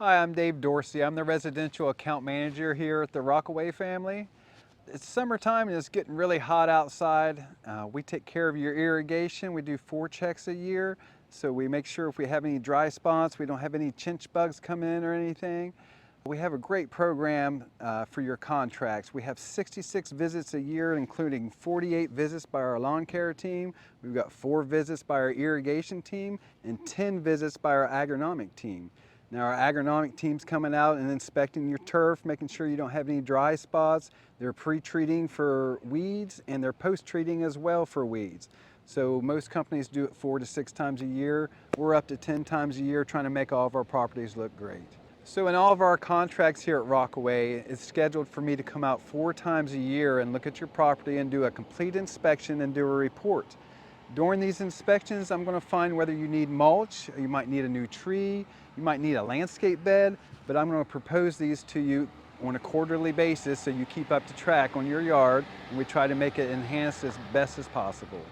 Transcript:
Hi, I'm Dave Dorsey. I'm the residential account manager here at the Rockaway family. It's summertime and it's getting really hot outside. We take care of your irrigation. We do 4 checks a year. So we make sure if we have any dry spots, we don't have any chinch bugs come in or anything. We have a great program for your contracts. We have 66 visits a year, including 48 visits by our lawn care team. We've got 4 visits by our irrigation team and 10 visits by our agronomic team. Now our agronomic team's coming out and inspecting your turf, making sure you don't have any dry spots. They're pre-treating for weeds and they're post-treating as well for weeds. So most companies do it 4 to 6 times a year. We're up to 10 times a year trying to make all of our properties look great. So in all of our contracts here at Rockaway, it's scheduled for me to come out 4 times a year and look at your property and do a complete inspection and do a report. During these inspections, I'm going to find whether you need mulch, you might need a new tree, you might need a landscape bed, but I'm going to propose these to you on a quarterly basis so you keep up to track on your yard, and we try to make it enhanced as best as possible.